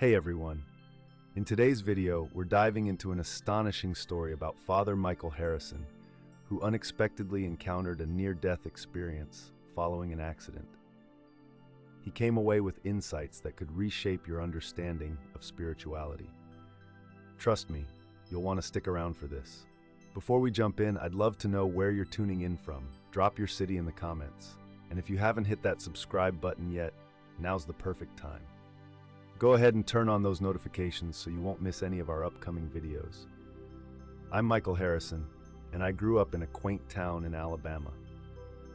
Hey everyone. In today's video, we're diving into an astonishing story about Father Michael Harrison, who unexpectedly encountered a near-death experience following an accident. He came away with insights that could reshape your understanding of spirituality. Trust me, you'll want to stick around for this. Before we jump in, I'd love to know where you're tuning in from. Drop your city in the comments. And if you haven't hit that subscribe button yet, now's the perfect time. Go ahead and turn on those notifications so you won't miss any of our upcoming videos. I'm Michael Harrison, and I grew up in a quaint town in Alabama.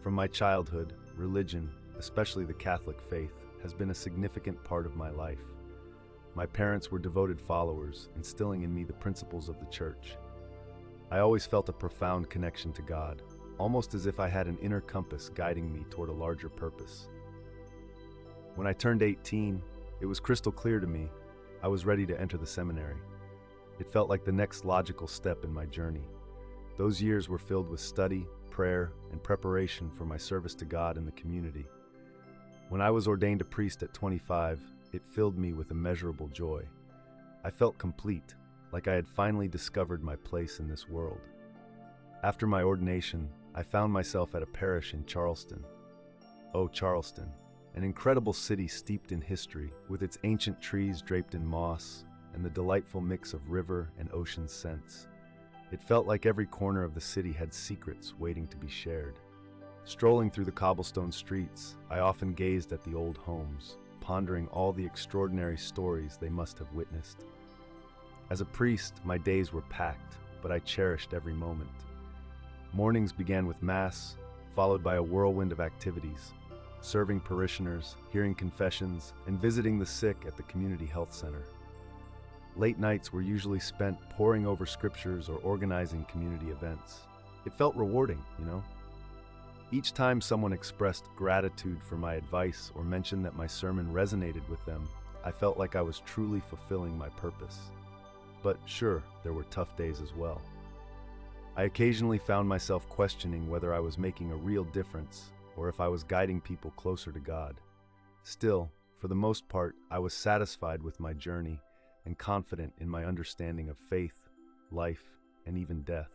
From my childhood, religion, especially the Catholic faith, has been a significant part of my life. My parents were devoted followers, instilling in me the principles of the church. I always felt a profound connection to God, almost as if I had an inner compass guiding me toward a larger purpose. When I turned 18, it was crystal clear to me I was ready to enter the seminary. It felt like the next logical step in my journey. Those years were filled with study, prayer, and preparation for my service to God and the community. When I was ordained a priest at 25, it filled me with immeasurable joy. I felt complete, like I had finally discovered my place in this world. After my ordination, I found myself at a parish in Charleston. Oh, Charleston, an incredible city steeped in history, with its ancient trees draped in moss and the delightful mix of river and ocean scents. It felt like every corner of the city had secrets waiting to be shared. Strolling through the cobblestone streets, I often gazed at the old homes, pondering all the extraordinary stories they must have witnessed. As a priest, my days were packed, but I cherished every moment. Mornings began with Mass, followed by a whirlwind of activities, serving parishioners, hearing confessions, and visiting the sick at the community health center. Late nights were usually spent poring over scriptures or organizing community events. It felt rewarding, you know? Each time someone expressed gratitude for my advice or mentioned that my sermon resonated with them, I felt like I was truly fulfilling my purpose. But sure, there were tough days as well. I occasionally found myself questioning whether I was making a real difference or if I was guiding people closer to God. Still, for the most part, I was satisfied with my journey and confident in my understanding of faith, life, and even death.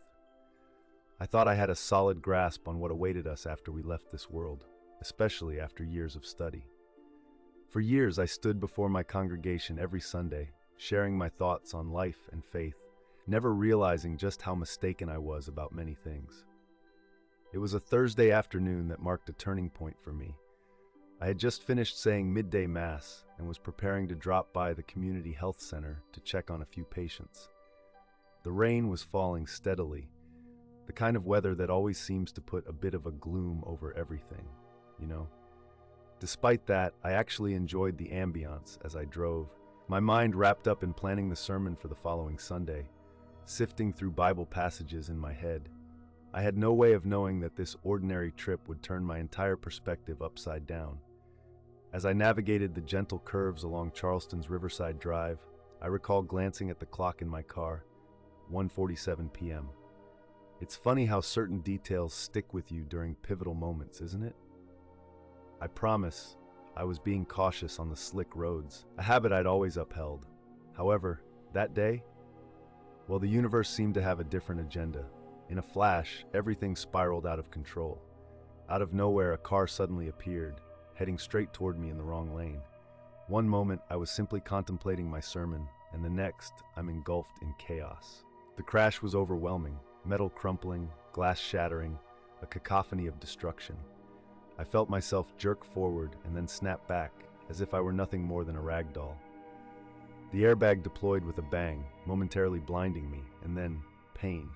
I thought I had a solid grasp on what awaited us after we left this world, especially after years of study. For years, I stood before my congregation every Sunday, sharing my thoughts on life and faith, never realizing just how mistaken I was about many things. It was a Thursday afternoon that marked a turning point for me. I had just finished saying midday Mass and was preparing to drop by the community health center to check on a few patients. The rain was falling steadily, the kind of weather that always seems to put a bit of a gloom over everything, you know? Despite that, I actually enjoyed the ambiance as I drove, my mind wrapped up in planning the sermon for the following Sunday, sifting through Bible passages in my head. I had no way of knowing that this ordinary trip would turn my entire perspective upside down. As I navigated the gentle curves along Charleston's Riverside Drive, I recall glancing at the clock in my car, 1:47 p.m. It's funny how certain details stick with you during pivotal moments, isn't it? I promise, I was being cautious on the slick roads, a habit I'd always upheld. However, that day, well, the universe seemed to have a different agenda. In a flash, everything spiraled out of control. Out of nowhere, a car suddenly appeared, heading straight toward me in the wrong lane. One moment, I was simply contemplating my sermon, and the next, I'm engulfed in chaos. The crash was overwhelming, metal crumpling, glass shattering, a cacophony of destruction. I felt myself jerk forward and then snap back, as if I were nothing more than a rag doll. The airbag deployed with a bang, momentarily blinding me, and then pain.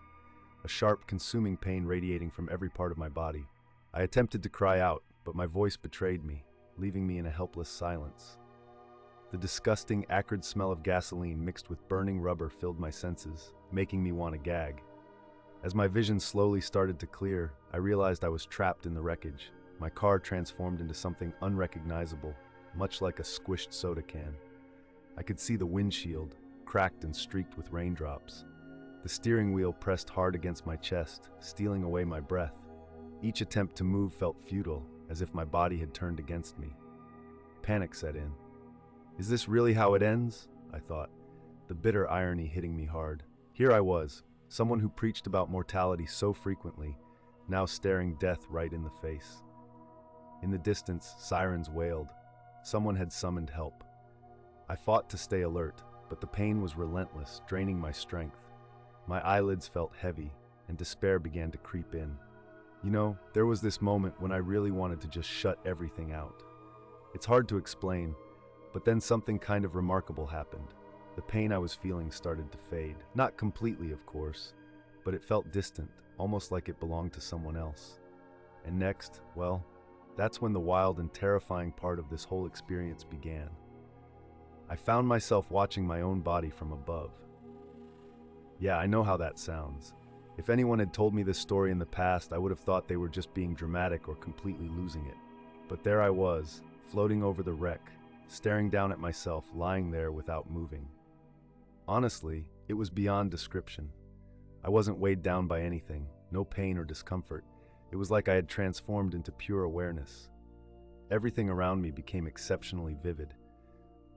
A sharp, consuming pain radiating from every part of my body. I attempted to cry out, but my voice betrayed me, leaving me in a helpless silence. The disgusting, acrid smell of gasoline mixed with burning rubber filled my senses, making me want to gag. As my vision slowly started to clear, I realized I was trapped in the wreckage, my car transformed into something unrecognizable, much like a squished soda can. I could see the windshield, cracked and streaked with raindrops. The steering wheel pressed hard against my chest, stealing away my breath. Each attempt to move felt futile, as if my body had turned against me. Panic set in. Is this really how it ends? I thought, the bitter irony hitting me hard. Here I was, someone who preached about mortality so frequently, now staring death right in the face. In the distance, sirens wailed. Someone had summoned help. I fought to stay alert, but the pain was relentless, draining my strength. My eyelids felt heavy, and despair began to creep in. You know, there was this moment when I really wanted to just shut everything out. It's hard to explain, but then something kind of remarkable happened. The pain I was feeling started to fade. Not completely, of course, but it felt distant, almost like it belonged to someone else. And next, well, that's when the wild and terrifying part of this whole experience began. I found myself watching my own body from above. Yeah, I know how that sounds. If anyone had told me this story in the past, I would have thought they were just being dramatic or completely losing it. But there I was, floating over the wreck, staring down at myself, lying there without moving. Honestly, it was beyond description. I wasn't weighed down by anything, no pain or discomfort. It was like I had transformed into pure awareness. Everything around me became exceptionally vivid.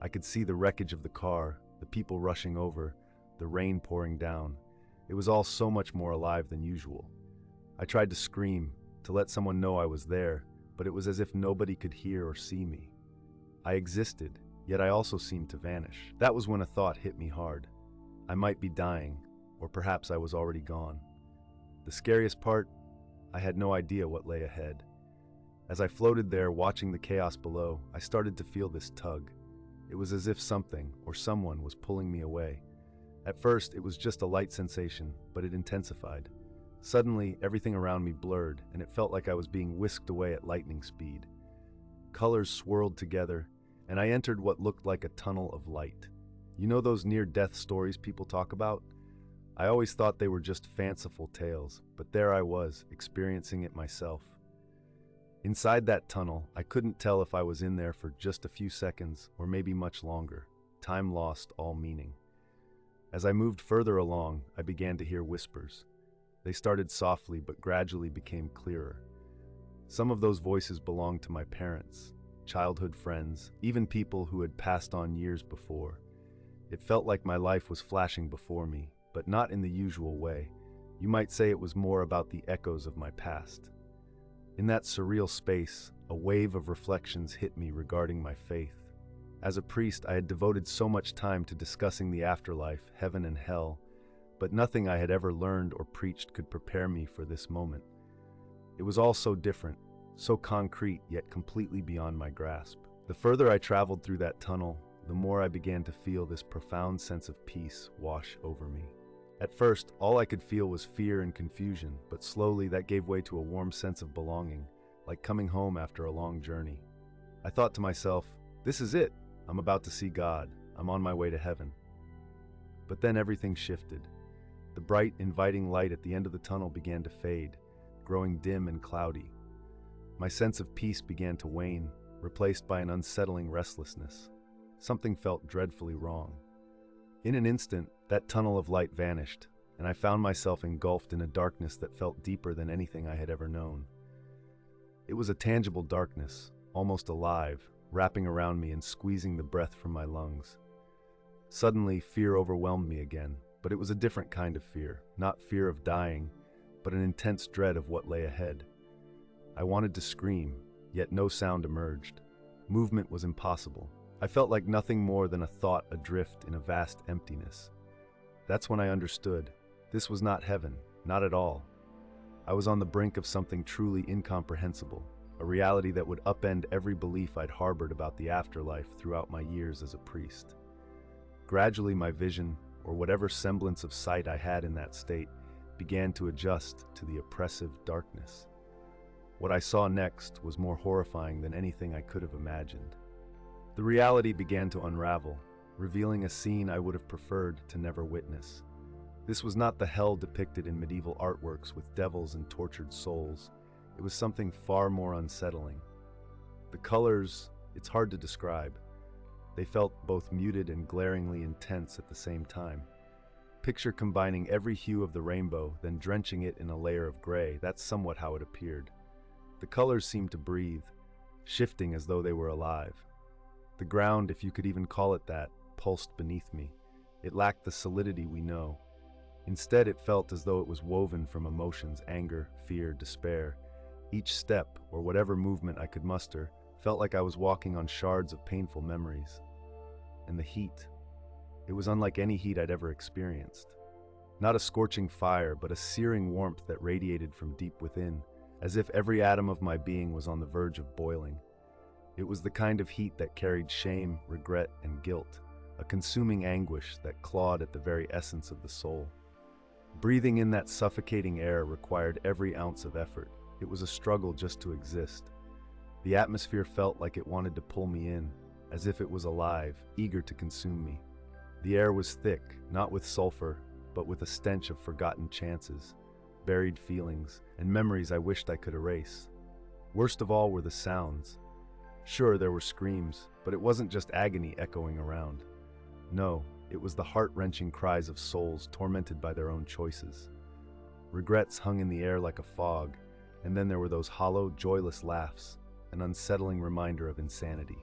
I could see the wreckage of the car, the people rushing over, the rain pouring down. It was all so much more alive than usual. I tried to scream, to let someone know I was there, but it was as if nobody could hear or see me. I existed, yet I also seemed to vanish. That was when a thought hit me hard. I might be dying, or perhaps I was already gone. The scariest part, I had no idea what lay ahead. As I floated there, watching the chaos below, I started to feel this tug. It was as if something, or someone, was pulling me away. At first, it was just a light sensation, but it intensified. Suddenly, everything around me blurred, and it felt like I was being whisked away at lightning speed. Colors swirled together, and I entered what looked like a tunnel of light. You know those near-death stories people talk about? I always thought they were just fanciful tales, but there I was, experiencing it myself. Inside that tunnel, I couldn't tell if I was in there for just a few seconds or maybe much longer. Time lost all meaning. As I moved further along, I began to hear whispers. They started softly but gradually became clearer. Some of those voices belonged to my parents, childhood friends, even people who had passed on years before. It felt like my life was flashing before me, but not in the usual way. You might say it was more about the echoes of my past. In that surreal space, a wave of reflections hit me regarding my faith. As a priest, I had devoted so much time to discussing the afterlife, heaven and hell, but nothing I had ever learned or preached could prepare me for this moment. It was all so different, so concrete, yet completely beyond my grasp. The further I traveled through that tunnel, the more I began to feel this profound sense of peace wash over me. At first, all I could feel was fear and confusion, but slowly that gave way to a warm sense of belonging, like coming home after a long journey. I thought to myself, this is it. I'm about to see God. I'm on my way to heaven. But then everything shifted. The bright, inviting light at the end of the tunnel began to fade, growing dim and cloudy. My sense of peace began to wane, replaced by an unsettling restlessness. Something felt dreadfully wrong. In an instant, that tunnel of light vanished, and I found myself engulfed in a darkness that felt deeper than anything I had ever known. It was a tangible darkness, almost alive, wrapping around me and squeezing the breath from my lungs. Suddenly, fear overwhelmed me again, but it was a different kind of fear, not fear of dying, but an intense dread of what lay ahead. I wanted to scream, yet no sound emerged. Movement was impossible. I felt like nothing more than a thought adrift in a vast emptiness. That's when I understood. This was not heaven, not at all. I was on the brink of something truly incomprehensible, a reality that would upend every belief I'd harbored about the afterlife throughout my years as a priest. Gradually, my vision, or whatever semblance of sight I had in that state, began to adjust to the oppressive darkness. What I saw next was more horrifying than anything I could have imagined. The reality began to unravel, revealing a scene I would have preferred to never witness. This was not the hell depicted in medieval artworks with devils and tortured souls. It was something far more unsettling. The colors, it's hard to describe. They felt both muted and glaringly intense at the same time. Picture combining every hue of the rainbow, then drenching it in a layer of gray. That's somewhat how it appeared. The colors seemed to breathe, shifting as though they were alive. The ground, if you could even call it that, pulsed beneath me. It lacked the solidity we know. Instead, it felt as though it was woven from emotions, anger, fear, despair. Each step, or whatever movement I could muster, felt like I was walking on shards of painful memories. And the heat. It was unlike any heat I'd ever experienced. Not a scorching fire, but a searing warmth that radiated from deep within, as if every atom of my being was on the verge of boiling. It was the kind of heat that carried shame, regret, and guilt, a consuming anguish that clawed at the very essence of the soul. Breathing in that suffocating air required every ounce of effort. It was a struggle just to exist. The atmosphere felt like it wanted to pull me in, as if it was alive, eager to consume me. The air was thick, not with sulfur, but with a stench of forgotten chances, buried feelings, and memories I wished I could erase. Worst of all were the sounds. Sure, there were screams, but it wasn't just agony echoing around. No, it was the heart-wrenching cries of souls tormented by their own choices. Regrets hung in the air like a fog, and then there were those hollow, joyless laughs, an unsettling reminder of insanity.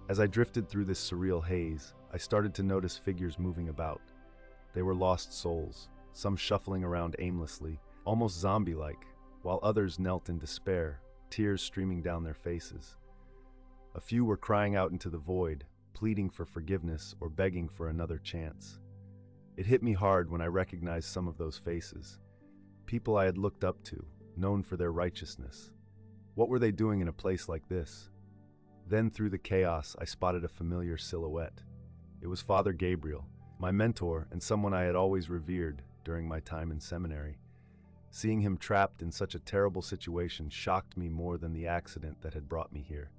As I drifted through this surreal haze, I started to notice figures moving about. They were lost souls, some shuffling around aimlessly, almost zombie-like, while others knelt in despair, tears streaming down their faces. A few were crying out into the void, pleading for forgiveness or begging for another chance. It hit me hard when I recognized some of those faces. People I had looked up to, known for their righteousness. What were they doing in a place like this? Then through the chaos, I spotted a familiar silhouette. It was Father Gabriel, my mentor and someone I had always revered during my time in seminary. Seeing him trapped in such a terrible situation shocked me more than the accident that had brought me here.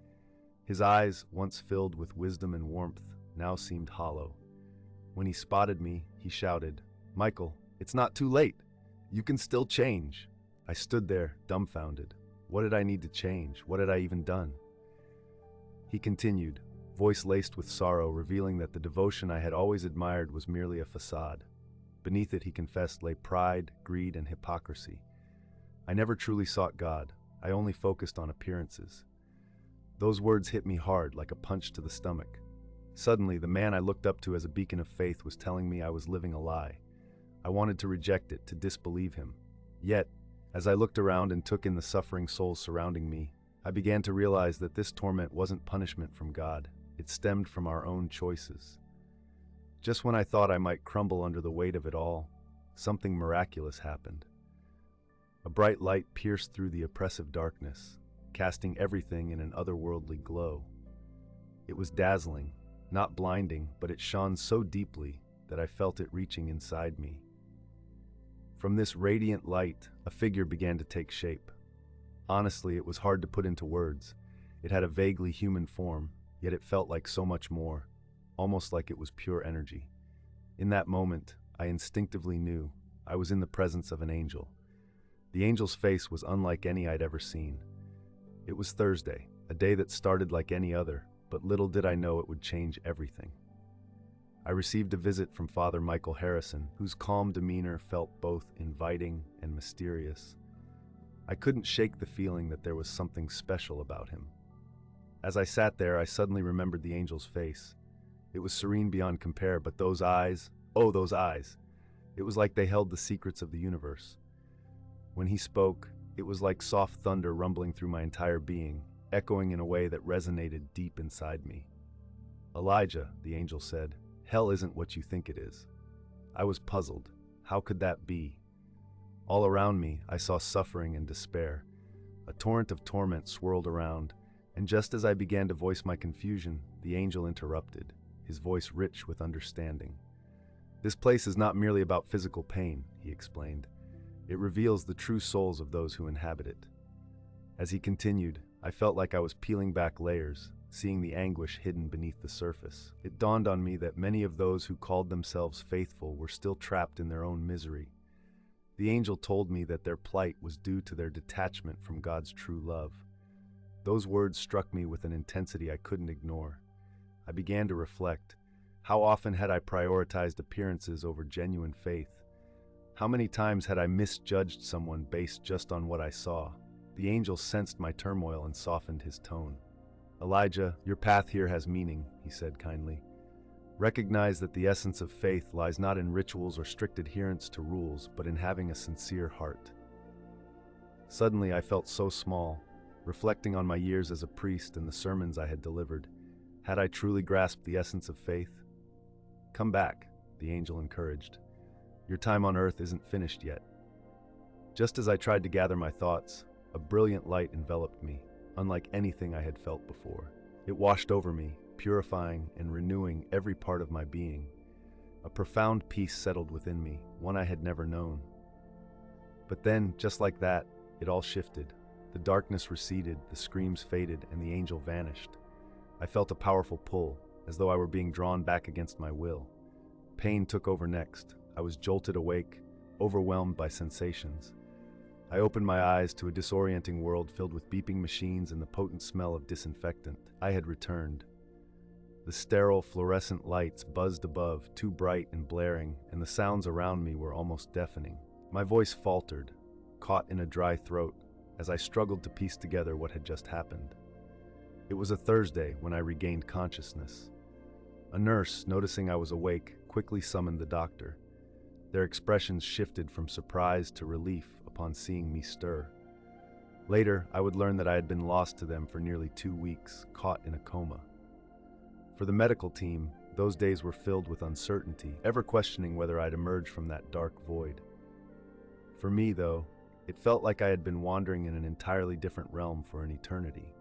His eyes, once filled with wisdom and warmth, now seemed hollow. When he spotted me, he shouted, "Michael, it's not too late. You can still change." I stood there, dumbfounded. What did I need to change? What had I even done? He continued, voice laced with sorrow, revealing that the devotion I had always admired was merely a facade. Beneath it, he confessed, lay pride, greed, and hypocrisy. I never truly sought God. I only focused on appearances. Those words hit me hard, like a punch to the stomach. Suddenly, the man I looked up to as a beacon of faith was telling me I was living a lie. I wanted to reject it, to disbelieve him. Yet, as I looked around and took in the suffering souls surrounding me, I began to realize that this torment wasn't punishment from God. It stemmed from our own choices. Just when I thought I might crumble under the weight of it all, something miraculous happened. A bright light pierced through the oppressive darkness, casting everything in an otherworldly glow. It was dazzling, not blinding, but it shone so deeply that I felt it reaching inside me. From this radiant light, a figure began to take shape. Honestly, it was hard to put into words. It had a vaguely human form, yet it felt like so much more, almost like it was pure energy. In that moment, I instinctively knew I was in the presence of an angel. The angel's face was unlike any I'd ever seen. It was Thursday, a day that started like any other, but little did I know it would change everything. I received a visit from Father Michael Harrison, whose calm demeanor felt both inviting and mysterious. I couldn't shake the feeling that there was something special about him. As I sat there, I suddenly remembered the angel's face. It was serene beyond compare, but those eyes, oh, those eyes! It was like they held the secrets of the universe. When he spoke, it was like soft thunder rumbling through my entire being, echoing in a way that resonated deep inside me. "Elijah," the angel said, "hell isn't what you think it is." I was puzzled. How could that be? All around me, I saw suffering and despair. A torrent of torment swirled around, and just as I began to voice my confusion, the angel interrupted, his voice rich with understanding. "This place is not merely about physical pain," he explained. "It reveals the true souls of those who inhabit it." As he continued, I felt like I was peeling back layers, seeing the anguish hidden beneath the surface. It dawned on me that many of those who called themselves faithful were still trapped in their own misery. The angel told me that their plight was due to their detachment from God's true love. Those words struck me with an intensity I couldn't ignore. I began to reflect. How often had I prioritized appearances over genuine faith? How many times had I misjudged someone based just on what I saw? The angel sensed my turmoil and softened his tone. "Elijah, your path here has meaning," he said kindly. "Recognize that the essence of faith lies not in rituals or strict adherence to rules, but in having a sincere heart." Suddenly, I felt so small, reflecting on my years as a priest and the sermons I had delivered. Had I truly grasped the essence of faith? "Come back," the angel encouraged. "Your time on earth isn't finished yet." Just as I tried to gather my thoughts, a brilliant light enveloped me, unlike anything I had felt before. It washed over me, purifying and renewing every part of my being. A profound peace settled within me, one I had never known. But then, just like that, it all shifted. The darkness receded, the screams faded, and the angel vanished. I felt a powerful pull, as though I were being drawn back against my will. Pain took over next. I was jolted awake, overwhelmed by sensations. I opened my eyes to a disorienting world filled with beeping machines and the potent smell of disinfectant. I had returned. The sterile, fluorescent lights buzzed above, too bright and blaring, and the sounds around me were almost deafening. My voice faltered, caught in a dry throat, as I struggled to piece together what had just happened. It was a Thursday when I regained consciousness. A nurse, noticing I was awake, quickly summoned the doctor. Their expressions shifted from surprise to relief upon seeing me stir. Later, I would learn that I had been lost to them for nearly 2 weeks, caught in a coma. For the medical team, those days were filled with uncertainty, ever questioning whether I'd emerge from that dark void. For me, though, it felt like I had been wandering in an entirely different realm for an eternity.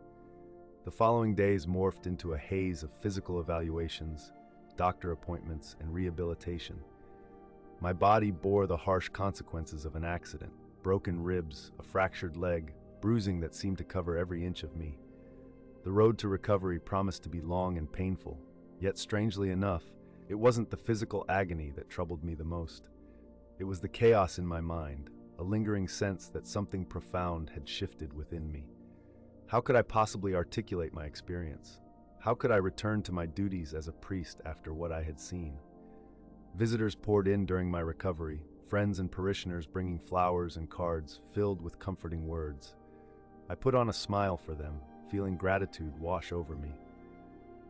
The following days morphed into a haze of physical evaluations, doctor appointments, and rehabilitation. My body bore the harsh consequences of an accident: broken ribs, a fractured leg, bruising that seemed to cover every inch of me. The road to recovery promised to be long and painful, yet strangely enough, it wasn't the physical agony that troubled me the most. It was the chaos in my mind, a lingering sense that something profound had shifted within me. How could I possibly articulate my experience? How could I return to my duties as a priest after what I had seen? Visitors poured in during my recovery, friends and parishioners bringing flowers and cards filled with comforting words. I put on a smile for them, feeling gratitude wash over me.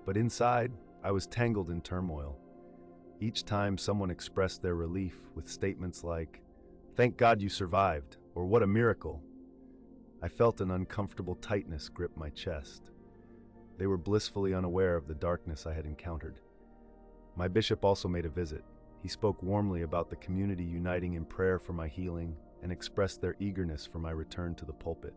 But inside, I was tangled in turmoil. Each time someone expressed their relief with statements like, "Thank God you survived," or "What a miracle," I felt an uncomfortable tightness grip my chest. They were blissfully unaware of the darkness I had encountered. My bishop also made a visit. He spoke warmly about the community uniting in prayer for my healing and expressed their eagerness for my return to the pulpit.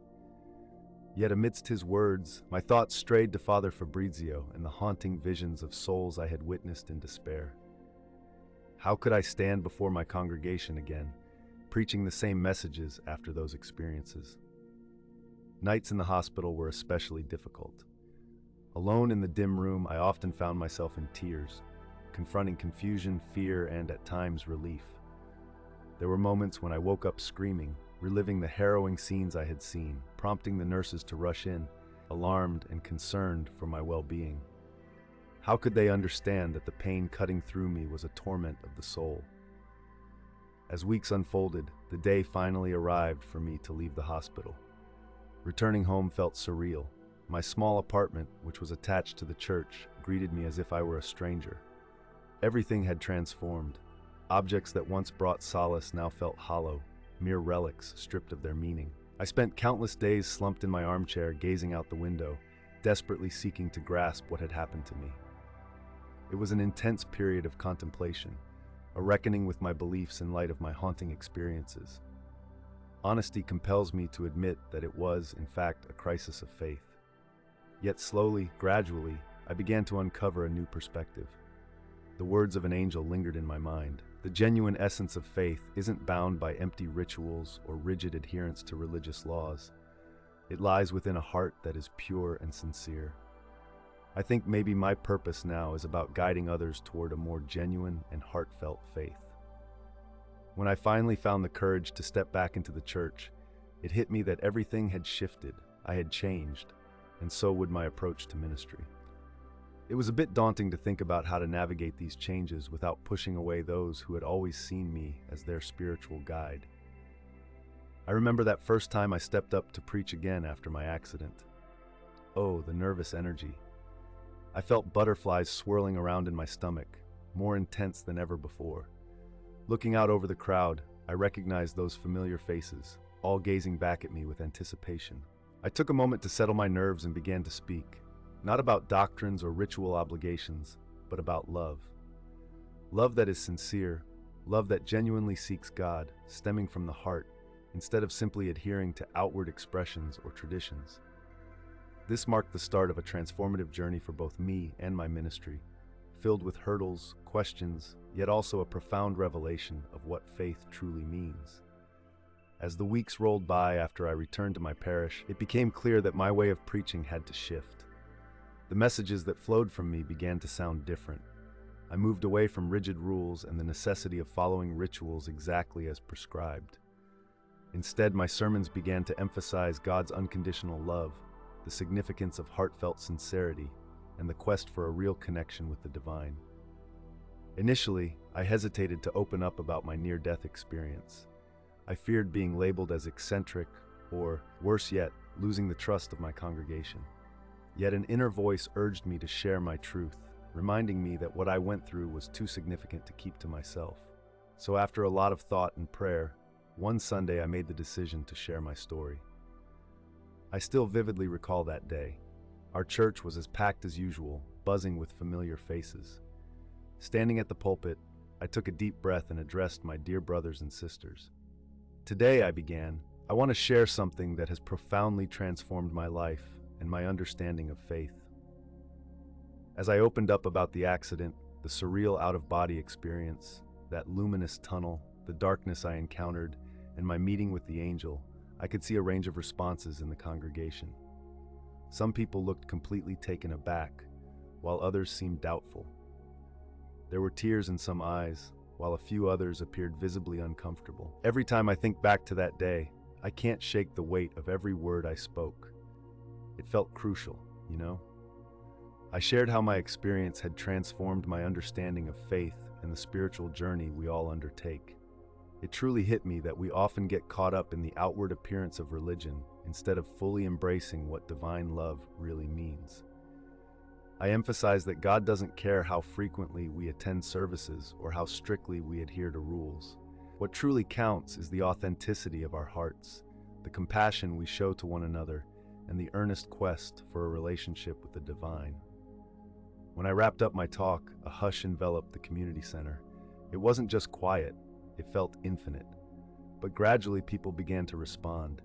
Yet amidst his words, my thoughts strayed to Father Fabrizio and the haunting visions of souls I had witnessed in despair. How could I stand before my congregation again, preaching the same messages after those experiences? Nights in the hospital were especially difficult. Alone in the dim room, I often found myself in tears, confronting confusion, fear, and at times relief. There were moments when I woke up screaming, reliving the harrowing scenes I had seen, prompting the nurses to rush in, alarmed and concerned for my well-being. How could they understand that the pain cutting through me was a torment of the soul? As weeks unfolded, the day finally arrived for me to leave the hospital. Returning home felt surreal. My small apartment, which was attached to the church, greeted me as if I were a stranger. Everything had transformed. Objects that once brought solace now felt hollow, mere relics stripped of their meaning. I spent countless days slumped in my armchair, gazing out the window, desperately seeking to grasp what had happened to me. It was an intense period of contemplation, a reckoning with my beliefs in light of my haunting experiences. Honesty compels me to admit that it was, in fact, a crisis of faith. Yet slowly, gradually, I began to uncover a new perspective. The words of an angel lingered in my mind. The genuine essence of faith isn't bound by empty rituals or rigid adherence to religious laws. It lies within a heart that is pure and sincere. I think maybe my purpose now is about guiding others toward a more genuine and heartfelt faith. When I finally found the courage to step back into the church, it hit me that everything had shifted, I had changed, and so would my approach to ministry. It was a bit daunting to think about how to navigate these changes without pushing away those who had always seen me as their spiritual guide. I remember that first time I stepped up to preach again after my accident. Oh, the nervous energy. I felt butterflies swirling around in my stomach, more intense than ever before. Looking out over the crowd, I recognized those familiar faces, all gazing back at me with anticipation. I took a moment to settle my nerves and began to speak, not about doctrines or ritual obligations, but about love. Love that is sincere, love that genuinely seeks God, stemming from the heart, instead of simply adhering to outward expressions or traditions. This marked the start of a transformative journey for both me and my ministry, filled with hurdles, questions, yet also a profound revelation of what faith truly means. As the weeks rolled by after I returned to my parish, it became clear that my way of preaching had to shift. The messages that flowed from me began to sound different. I moved away from rigid rules and the necessity of following rituals exactly as prescribed. Instead, my sermons began to emphasize God's unconditional love, the significance of heartfelt sincerity, and the quest for a real connection with the divine. Initially, I hesitated to open up about my near-death experience. I feared being labeled as eccentric, or, worse yet, losing the trust of my congregation. Yet an inner voice urged me to share my truth, reminding me that what I went through was too significant to keep to myself. So after a lot of thought and prayer, one Sunday I made the decision to share my story. I still vividly recall that day. Our church was as packed as usual, buzzing with familiar faces. Standing at the pulpit, I took a deep breath and addressed my dear brothers and sisters. Today, I began, I want to share something that has profoundly transformed my life and my understanding of faith. As I opened up about the accident, the surreal out-of-body experience, that luminous tunnel, the darkness I encountered, and my meeting with the angel, I could see a range of responses in the congregation. Some people looked completely taken aback, while others seemed doubtful. There were tears in some eyes, while a few others appeared visibly uncomfortable. Every time I think back to that day, I can't shake the weight of every word I spoke. It felt crucial, you know? I shared how my experience had transformed my understanding of faith and the spiritual journey we all undertake. It truly hit me that we often get caught up in the outward appearance of religion instead of fully embracing what divine love really means. I emphasize that God doesn't care how frequently we attend services or how strictly we adhere to rules. What truly counts is the authenticity of our hearts, the compassion we show to one another, and the earnest quest for a relationship with the divine. When I wrapped up my talk, a hush enveloped the community center. It wasn't just quiet, it felt infinite. But gradually people began to respond.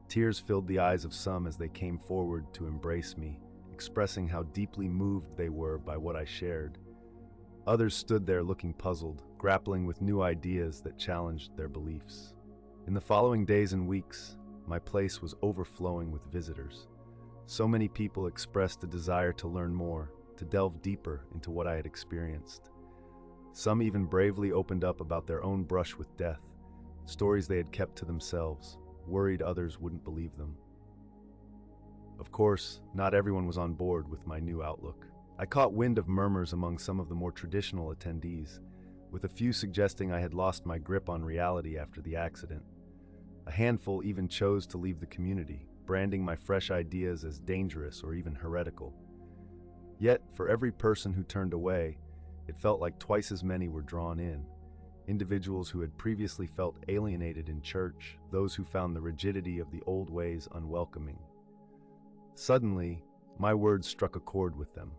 Tears filled the eyes of some as they came forward to embrace me, expressing how deeply moved they were by what I shared. Others stood there looking puzzled, grappling with new ideas that challenged their beliefs. In the following days and weeks, my place was overflowing with visitors. So many people expressed a desire to learn more, to delve deeper into what I had experienced. Some even bravely opened up about their own brush with death, stories they had kept to themselves, worried others wouldn't believe them. Of course, not everyone was on board with my new outlook. I caught wind of murmurs among some of the more traditional attendees, with a few suggesting I had lost my grip on reality after the accident. A handful even chose to leave the community, branding my fresh ideas as dangerous or even heretical. Yet, for every person who turned away, it felt like twice as many were drawn in. Individuals who had previously felt alienated in church, those who found the rigidity of the old ways unwelcoming. Suddenly, my words struck a chord with them.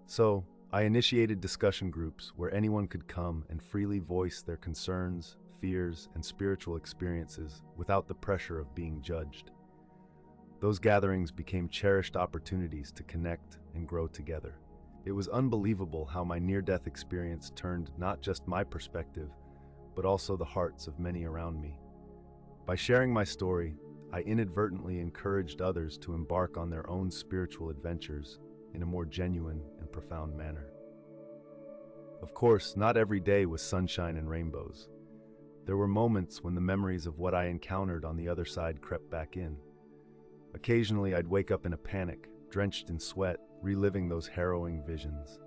So, I initiated discussion groups where anyone could come and freely voice their concerns, fears, and spiritual experiences without the pressure of being judged. Those gatherings became cherished opportunities to connect and grow together. It was unbelievable how my near-death experience turned not just my perspective, but also the hearts of many around me. By sharing my story, I inadvertently encouraged others to embark on their own spiritual adventures in a more genuine and profound manner. Of course, not every day was sunshine and rainbows. There were moments when the memories of what I encountered on the other side crept back in. Occasionally, I'd wake up in a panic, drenched in sweat, reliving those harrowing visions.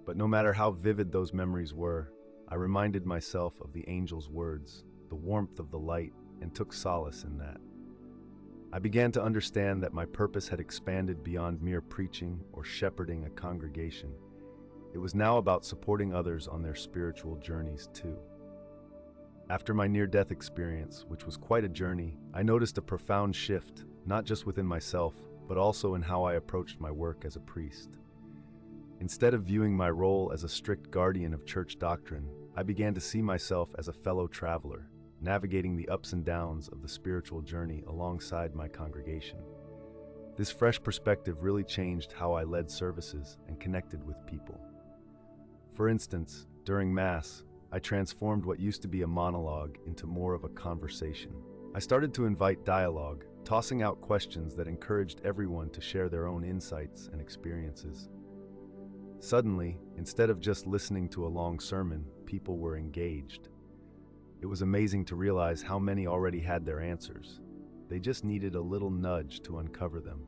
But no matter how vivid those memories were, I reminded myself of the angel's words, the warmth of the light, and took solace in that. I began to understand that my purpose had expanded beyond mere preaching or shepherding a congregation. It was now about supporting others on their spiritual journeys too. After my near-death experience, which was quite a journey, I noticed a profound shift, not just within myself, but also in how I approached my work as a priest. Instead of viewing my role as a strict guardian of church doctrine, I began to see myself as a fellow traveler, navigating the ups and downs of the spiritual journey alongside my congregation. This fresh perspective really changed how I led services and connected with people. For instance, during Mass, I transformed what used to be a monologue into more of a conversation. I started to invite dialogue, tossing out questions that encouraged everyone to share their own insights and experiences. Suddenly, instead of just listening to a long sermon, people were engaged. It was amazing to realize how many already had their answers. They just needed a little nudge to uncover them.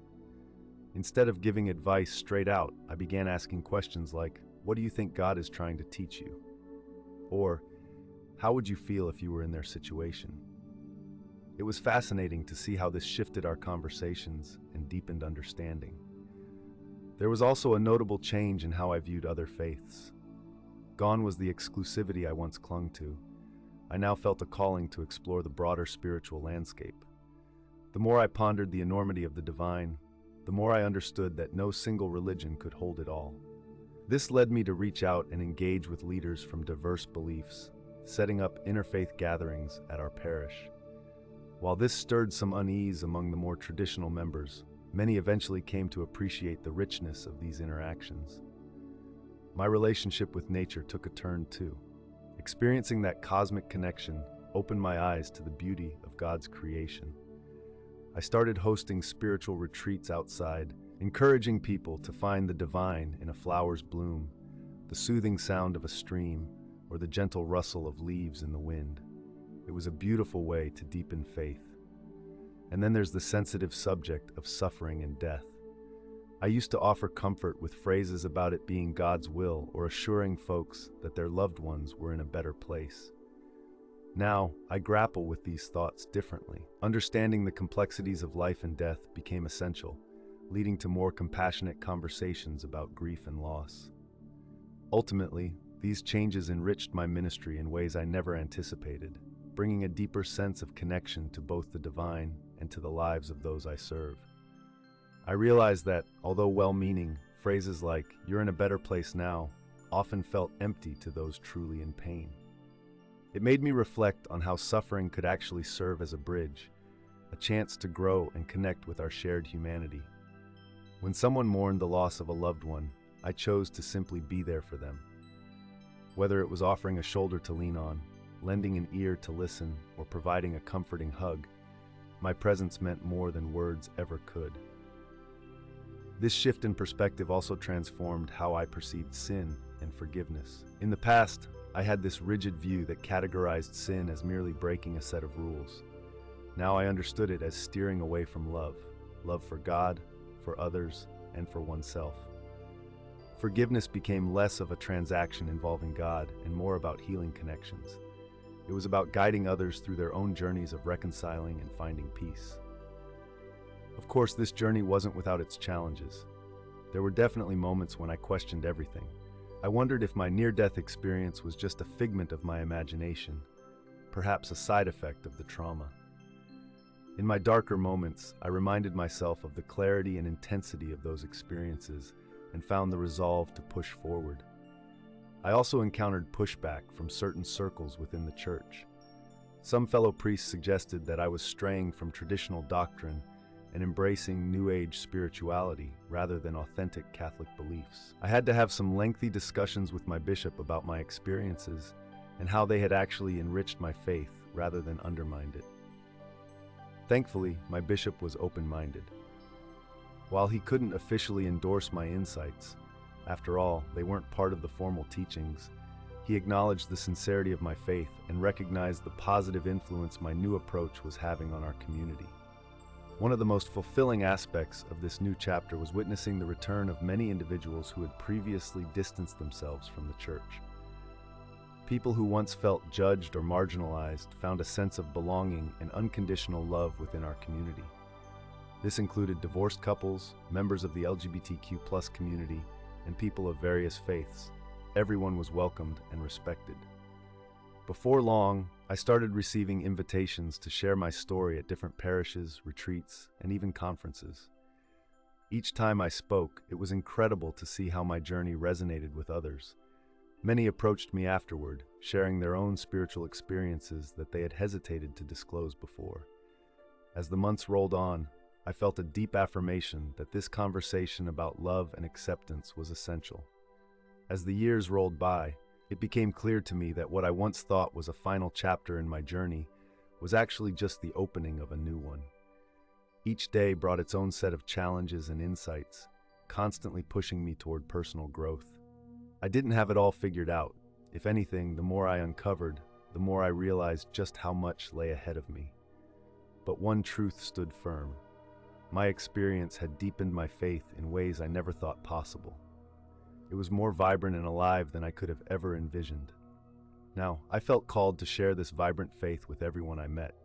Instead of giving advice straight out, I began asking questions like, "What do you think God is trying to teach you?" Or, "How would you feel if you were in their situation?" It was fascinating to see how this shifted our conversations and deepened understanding. There was also a notable change in how I viewed other faiths. Gone was the exclusivity I once clung to. I now felt a calling to explore the broader spiritual landscape. The more I pondered the enormity of the divine, the more I understood that no single religion could hold it all. This led me to reach out and engage with leaders from diverse beliefs, setting up interfaith gatherings at our parish. While this stirred some unease among the more traditional members, many eventually came to appreciate the richness of these interactions. My relationship with nature took a turn too. Experiencing that cosmic connection opened my eyes to the beauty of God's creation. I started hosting spiritual retreats outside, encouraging people to find the divine in a flower's bloom, the soothing sound of a stream, or the gentle rustle of leaves in the wind. It was a beautiful way to deepen faith. And then there's the sensitive subject of suffering and death. I used to offer comfort with phrases about it being God's will or assuring folks that their loved ones were in a better place. Now, I grapple with these thoughts differently. Understanding the complexities of life and death became essential, leading to more compassionate conversations about grief and loss. Ultimately, these changes enriched my ministry in ways I never anticipated, bringing a deeper sense of connection to both the divine and to the lives of those I serve. I realized that, although well-meaning, phrases like, "You're in a better place now," often felt empty to those truly in pain. It made me reflect on how suffering could actually serve as a bridge, a chance to grow and connect with our shared humanity. When someone mourned the loss of a loved one, I chose to simply be there for them. Whether it was offering a shoulder to lean on, lending an ear to listen, or providing a comforting hug, my presence meant more than words ever could. This shift in perspective also transformed how I perceived sin and forgiveness. In the past, I had this rigid view that categorized sin as merely breaking a set of rules. Now I understood it as steering away from love for God, for others, and for oneself. Forgiveness became less of a transaction involving God and more about healing connections. It was about guiding others through their own journeys of reconciling and finding peace. Of course, this journey wasn't without its challenges. There were definitely moments when I questioned everything. I wondered if my near-death experience was just a figment of my imagination, perhaps a side effect of the trauma. In my darker moments, I reminded myself of the clarity and intensity of those experiences and found the resolve to push forward. I also encountered pushback from certain circles within the church. Some fellow priests suggested that I was straying from traditional doctrine and embracing New Age spirituality rather than authentic Catholic beliefs. I had to have some lengthy discussions with my bishop about my experiences and how they had actually enriched my faith rather than undermined it. Thankfully, my bishop was open-minded. While he couldn't officially endorse my insights, after all, they weren't part of the formal teachings, he acknowledged the sincerity of my faith and recognized the positive influence my new approach was having on our community. One of the most fulfilling aspects of this new chapter was witnessing the return of many individuals who had previously distanced themselves from the church. People who once felt judged or marginalized found a sense of belonging and unconditional love within our community. This included divorced couples, members of the LGBTQ+ community, and people of various faiths. Everyone was welcomed and respected. Before long, I started receiving invitations to share my story at different parishes, retreats, and even conferences. Each time I spoke, it was incredible to see how my journey resonated with others. Many approached me afterward, sharing their own spiritual experiences that they had hesitated to disclose before. As the months rolled on, I felt a deep affirmation that this conversation about love and acceptance was essential. As the years rolled by, it became clear to me that what I once thought was a final chapter in my journey was actually just the opening of a new one. Each day brought its own set of challenges and insights, constantly pushing me toward personal growth. I didn't have it all figured out. If anything, the more I uncovered, the more I realized just how much lay ahead of me. But one truth stood firm. My experience had deepened my faith in ways I never thought possible. It was more vibrant and alive than I could have ever envisioned. Now, I felt called to share this vibrant faith with everyone I met.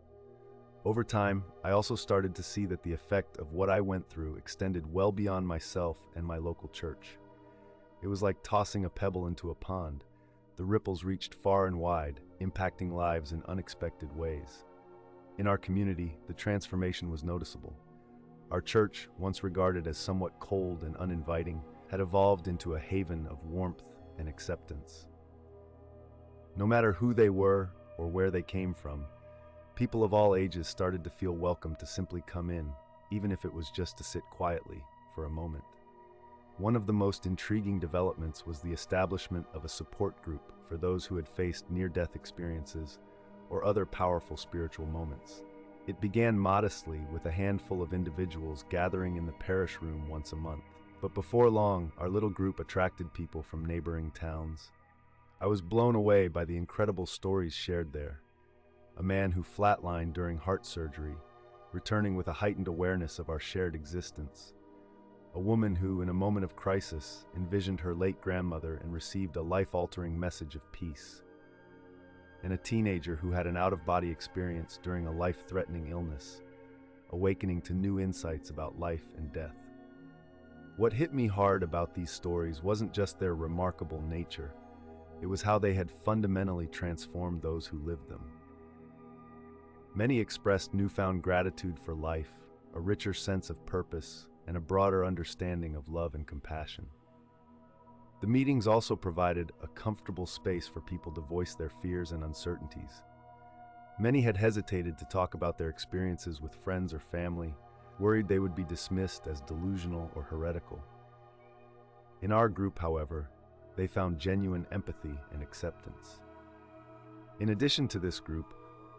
Over time, I also started to see that the effect of what I went through extended well beyond myself and my local church. It was like tossing a pebble into a pond. The ripples reached far and wide, impacting lives in unexpected ways. In our community, the transformation was noticeable. Our church, once regarded as somewhat cold and uninviting, had evolved into a haven of warmth and acceptance. No matter who they were or where they came from, people of all ages started to feel welcome to simply come in, even if it was just to sit quietly for a moment. One of the most intriguing developments was the establishment of a support group for those who had faced near-death experiences or other powerful spiritual moments. It began modestly with a handful of individuals gathering in the parish room once a month. But before long, our little group attracted people from neighboring towns. I was blown away by the incredible stories shared there. A man who flatlined during heart surgery, returning with a heightened awareness of our shared existence. A woman who, in a moment of crisis, envisioned her late grandmother and received a life-altering message of peace. And a teenager who had an out-of-body experience during a life-threatening illness, awakening to new insights about life and death. What hit me hard about these stories wasn't just their remarkable nature, it was how they had fundamentally transformed those who lived them. Many expressed newfound gratitude for life, a richer sense of purpose, and a broader understanding of love and compassion. The meetings also provided a comfortable space for people to voice their fears and uncertainties. Many had hesitated to talk about their experiences with friends or family, worried they would be dismissed as delusional or heretical. In our group, however, they found genuine empathy and acceptance. In addition to this group,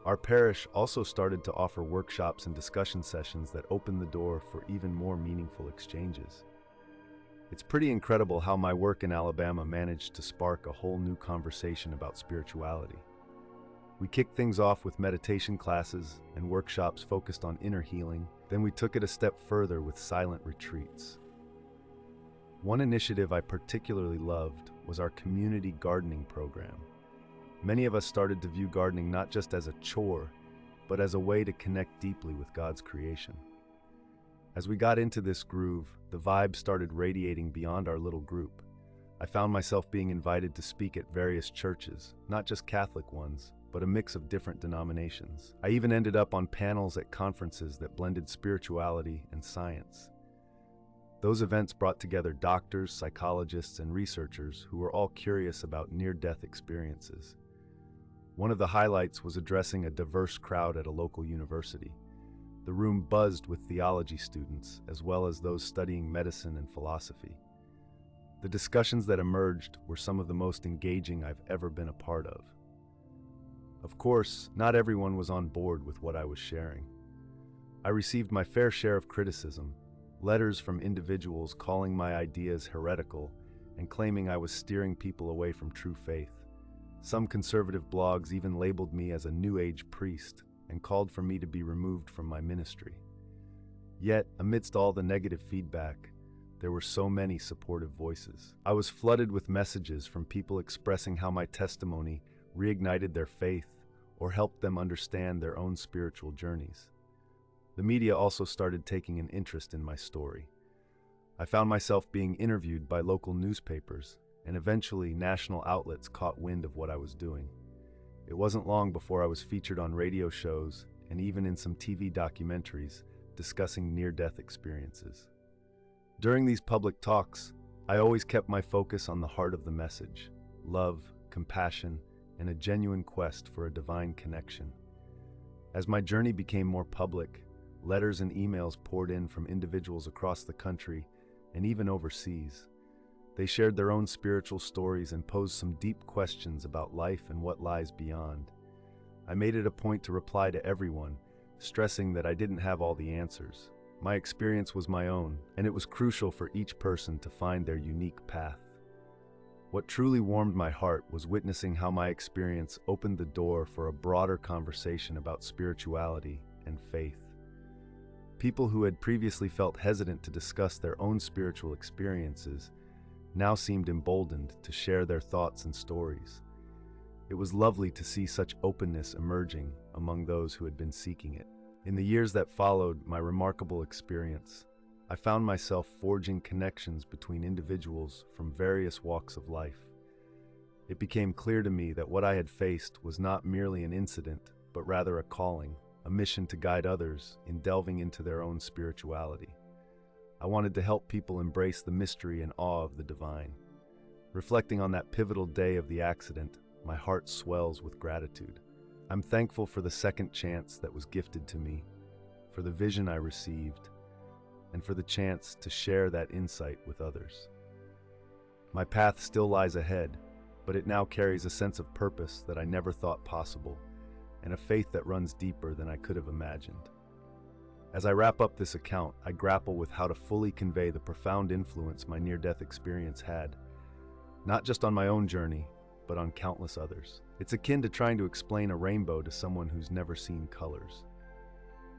our parish also started to offer workshops and discussion sessions that opened the door for even more meaningful exchanges. It's pretty incredible how my work in Alabama managed to spark a whole new conversation about spirituality. We kicked things off with meditation classes and workshops focused on inner healing, then we took it a step further with silent retreats. One initiative I particularly loved was our community gardening program. Many of us started to view gardening not just as a chore, but as a way to connect deeply with God's creation. As we got into this groove, the vibe started radiating beyond our little group. I found myself being invited to speak at various churches, not just Catholic ones, but a mix of different denominations. I even ended up on panels at conferences that blended spirituality and science. Those events brought together doctors, psychologists, and researchers who were all curious about near-death experiences. One of the highlights was addressing a diverse crowd at a local university. The room buzzed with theology students, as well as those studying medicine and philosophy. The discussions that emerged were some of the most engaging I've ever been a part of. Of course, not everyone was on board with what I was sharing. I received my fair share of criticism, letters from individuals calling my ideas heretical and claiming I was steering people away from true faith. Some conservative blogs even labeled me as a New Age priest and called for me to be removed from my ministry. Yet, amidst all the negative feedback, there were so many supportive voices. I was flooded with messages from people expressing how my testimony reignited their faith or helped them understand their own spiritual journeys. The media also started taking an interest in my story. I found myself being interviewed by local newspapers, and eventually national outlets caught wind of what I was doing. It wasn't long before I was featured on radio shows and even in some TV documentaries discussing near-death experiences. During these public talks, I always kept my focus on the heart of the message: love, compassion, and a genuine quest for a divine connection. As my journey became more public, letters and emails poured in from individuals across the country and even overseas. They shared their own spiritual stories and posed some deep questions about life and what lies beyond. I made it a point to reply to everyone, stressing that I didn't have all the answers. My experience was my own, and it was crucial for each person to find their unique path. What truly warmed my heart was witnessing how my experience opened the door for a broader conversation about spirituality and faith. People who had previously felt hesitant to discuss their own spiritual experiences now seemed emboldened to share their thoughts and stories. It was lovely to see such openness emerging among those who had been seeking it. In the years that followed my remarkable experience, I found myself forging connections between individuals from various walks of life. It became clear to me that what I had faced was not merely an incident, but rather a calling, a mission to guide others in delving into their own spirituality. I wanted to help people embrace the mystery and awe of the divine. Reflecting on that pivotal day of the accident, my heart swells with gratitude. I'm thankful for the second chance that was gifted to me, for the vision I received, and for the chance to share that insight with others. My path still lies ahead, but it now carries a sense of purpose that I never thought possible, and a faith that runs deeper than I could have imagined. As I wrap up this account, I grapple with how to fully convey the profound influence my near-death experience had, not just on my own journey, but on countless others. It's akin to trying to explain a rainbow to someone who's never seen colors.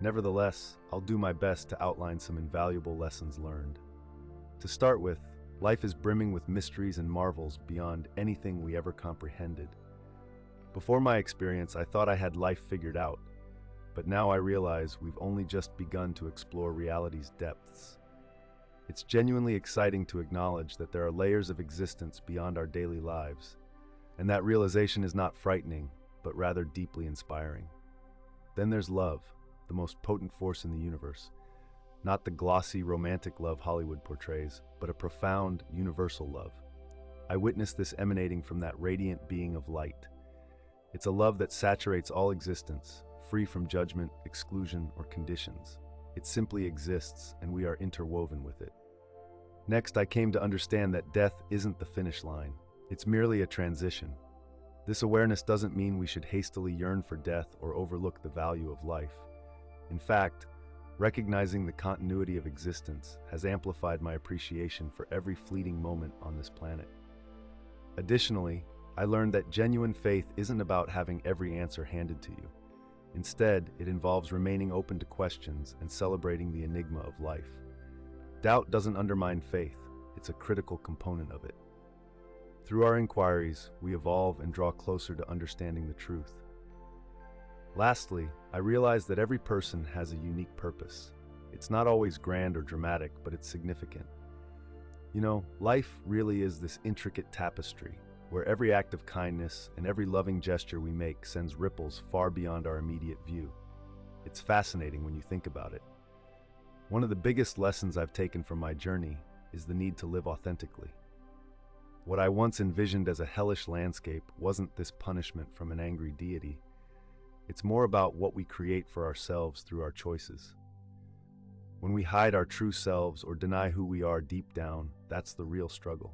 Nevertheless, I'll do my best to outline some invaluable lessons learned. To start with, life is brimming with mysteries and marvels beyond anything we ever comprehended. Before my experience, I thought I had life figured out, but now I realize we've only just begun to explore reality's depths. It's genuinely exciting to acknowledge that there are layers of existence beyond our daily lives, and that realization is not frightening, but rather deeply inspiring. Then there's love, the most potent force in the universe. Not the glossy, romantic love Hollywood portrays, but a profound, universal love. I witnessed this emanating from that radiant being of light. It's a love that saturates all existence, free from judgment, exclusion, or conditions. It simply exists, and we are interwoven with it. Next, I came to understand that death isn't the finish line. It's merely a transition. This awareness doesn't mean we should hastily yearn for death or overlook the value of life. In fact, recognizing the continuity of existence has amplified my appreciation for every fleeting moment on this planet. Additionally, I learned that genuine faith isn't about having every answer handed to you. Instead, it involves remaining open to questions and celebrating the enigma of life. Doubt doesn't undermine faith, it's a critical component of it. Through our inquiries, we evolve and draw closer to understanding the truth. Lastly, I realized that every person has a unique purpose. It's not always grand or dramatic, but it's significant. You know, life really is this intricate tapestry, where every act of kindness and every loving gesture we make sends ripples far beyond our immediate view. It's fascinating when you think about it. One of the biggest lessons I've taken from my journey is the need to live authentically. What I once envisioned as a hellish landscape wasn't this punishment from an angry deity. It's more about what we create for ourselves through our choices. When we hide our true selves or deny who we are deep down, that's the real struggle.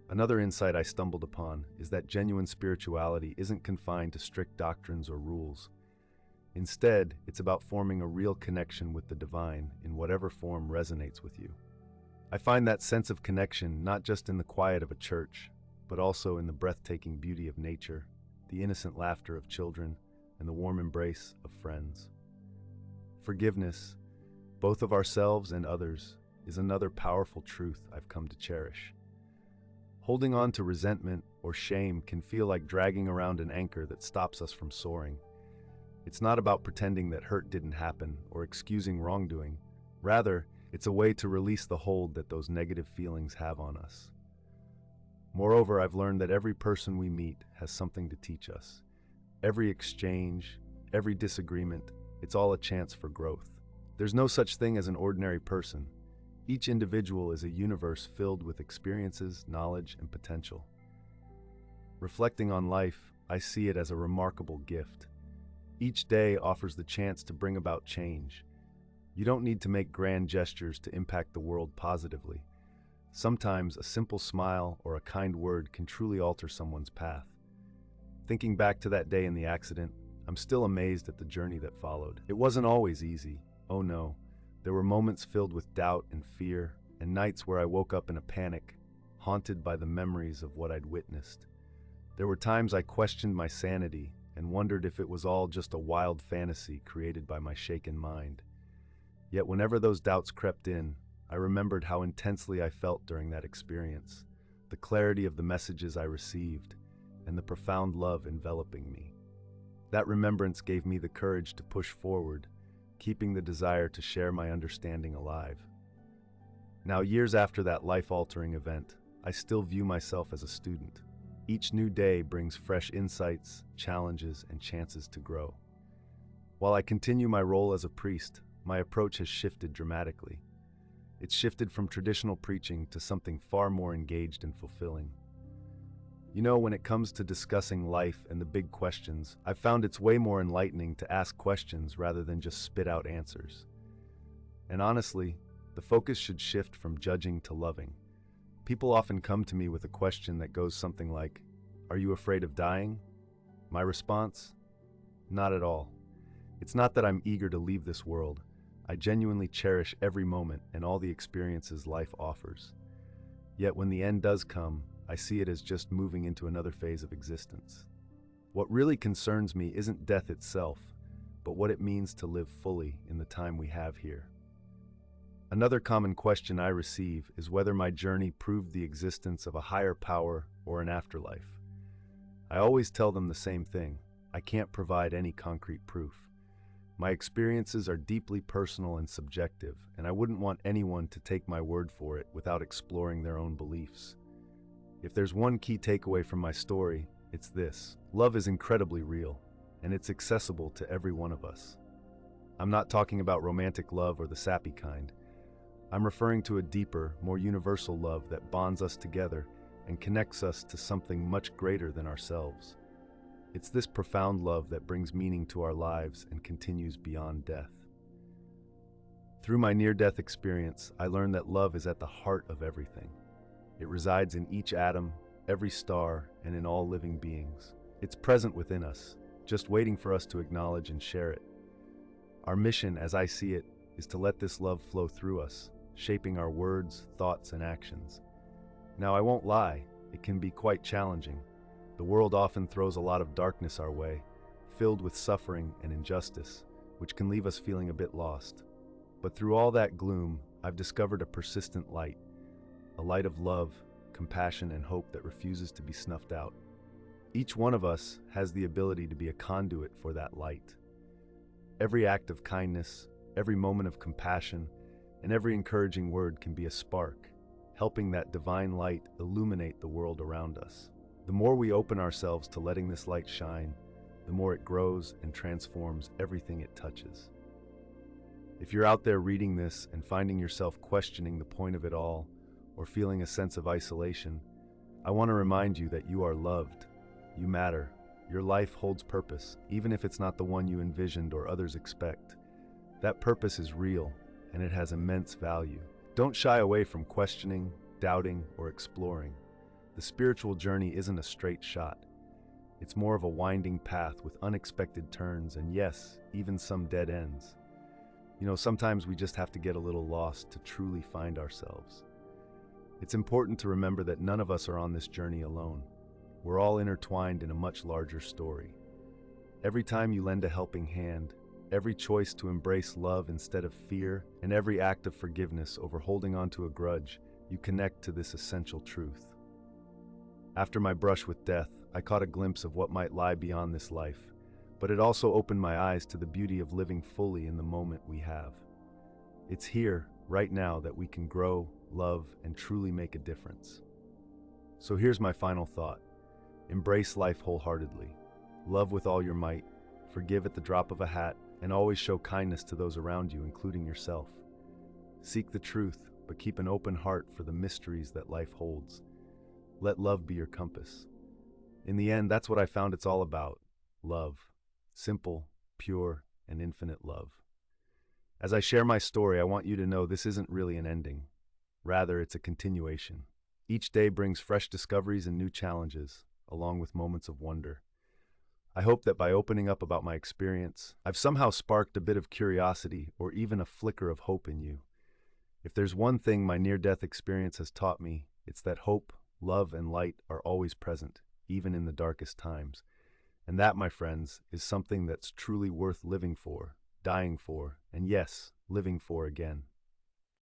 Another insight I stumbled upon is that genuine spirituality isn't confined to strict doctrines or rules. Instead, it's about forming a real connection with the divine in whatever form resonates with you. I find that sense of connection not just in the quiet of a church, but also in the breathtaking beauty of nature, the innocent laughter of children, and the warm embrace of friends. Forgiveness, both of ourselves and others, is another powerful truth I've come to cherish. Holding on to resentment or shame can feel like dragging around an anchor that stops us from soaring. It's not about pretending that hurt didn't happen or excusing wrongdoing. Rather, it's a way to release the hold that those negative feelings have on us. Moreover, I've learned that every person we meet has something to teach us. Every exchange, every disagreement, it's all a chance for growth. There's no such thing as an ordinary person. Each individual is a universe filled with experiences, knowledge, and potential. Reflecting on life, I see it as a remarkable gift. Each day offers the chance to bring about change. You don't need to make grand gestures to impact the world positively. Sometimes a simple smile or a kind word can truly alter someone's path. Thinking back to that day in the accident, I'm still amazed at the journey that followed. It wasn't always easy. Oh no. There were moments filled with doubt and fear, and nights where I woke up in a panic, haunted by the memories of what I'd witnessed. There were times I questioned my sanity and wondered if it was all just a wild fantasy created by my shaken mind. Yet whenever those doubts crept in, I remembered how intensely I felt during that experience, the clarity of the messages I received, and the profound love enveloping me. That remembrance gave me the courage to push forward, keeping the desire to share my understanding alive. Now, years after that life-altering event, I still view myself as a student. Each new day brings fresh insights, challenges, and chances to grow. While I continue my role as a priest, my approach has shifted dramatically. It's shifted from traditional preaching to something far more engaged and fulfilling. You know, when it comes to discussing life and the big questions, I've found it's way more enlightening to ask questions rather than just spit out answers. And honestly, the focus should shift from judging to loving. People often come to me with a question that goes something like, "Are you afraid of dying?" My response? Not at all. It's not that I'm eager to leave this world. I genuinely cherish every moment and all the experiences life offers. Yet when the end does come, I see it as just moving into another phase of existence. What really concerns me isn't death itself, but what it means to live fully in the time we have here. Another common question I receive is whether my journey proved the existence of a higher power or an afterlife. I always tell them the same thing: I can't provide any concrete proof. My experiences are deeply personal and subjective, and I wouldn't want anyone to take my word for it without exploring their own beliefs. If there's one key takeaway from my story, it's this: love is incredibly real, and it's accessible to every one of us. I'm not talking about romantic love or the sappy kind. I'm referring to a deeper, more universal love that bonds us together and connects us to something much greater than ourselves. It's this profound love that brings meaning to our lives and continues beyond death. Through my near-death experience, I learned that love is at the heart of everything. It resides in each atom, every star, and in all living beings. It's present within us, just waiting for us to acknowledge and share it. Our mission, as I see it, is to let this love flow through us, shaping our words, thoughts, and actions. Now, I won't lie, it can be quite challenging. The world often throws a lot of darkness our way, filled with suffering and injustice, which can leave us feeling a bit lost. But through all that gloom, I've discovered a persistent light, a light of love, compassion, and hope that refuses to be snuffed out. Each one of us has the ability to be a conduit for that light. Every act of kindness, every moment of compassion, and every encouraging word can be a spark, helping that divine light illuminate the world around us. The more we open ourselves to letting this light shine, the more it grows and transforms everything it touches. If you're out there reading this and finding yourself questioning the point of it all, or feeling a sense of isolation, I want to remind you that you are loved. You matter. Your life holds purpose, even if it's not the one you envisioned or others expect. That purpose is real, and it has immense value. Don't shy away from questioning, doubting, or exploring. The spiritual journey isn't a straight shot. It's more of a winding path with unexpected turns and, yes, even some dead ends. You know, sometimes we just have to get a little lost to truly find ourselves. It's important to remember that none of us are on this journey alone. We're all intertwined in a much larger story. Every time you lend a helping hand, every choice to embrace love instead of fear, and every act of forgiveness over holding on to a grudge, you connect to this essential truth. After my brush with death, I caught a glimpse of what might lie beyond this life, but it also opened my eyes to the beauty of living fully in the moment we have. It's here, right now, that we can grow, love, and truly make a difference. So here's my final thought. Embrace life wholeheartedly. Love with all your might, forgive at the drop of a hat, and always show kindness to those around you, including yourself. Seek the truth, but keep an open heart for the mysteries that life holds. Let love be your compass. In the end, that's what I found it's all about. Love. Simple, pure, and infinite love. As I share my story, I want you to know this isn't really an ending. Rather, it's a continuation. Each day brings fresh discoveries and new challenges, along with moments of wonder. I hope that by opening up about my experience, I've somehow sparked a bit of curiosity or even a flicker of hope in you. If there's one thing my near-death experience has taught me, it's that hope, love, and light are always present, even in the darkest times. And that, my friends, is something that's truly worth living for, dying for, and yes, living for again.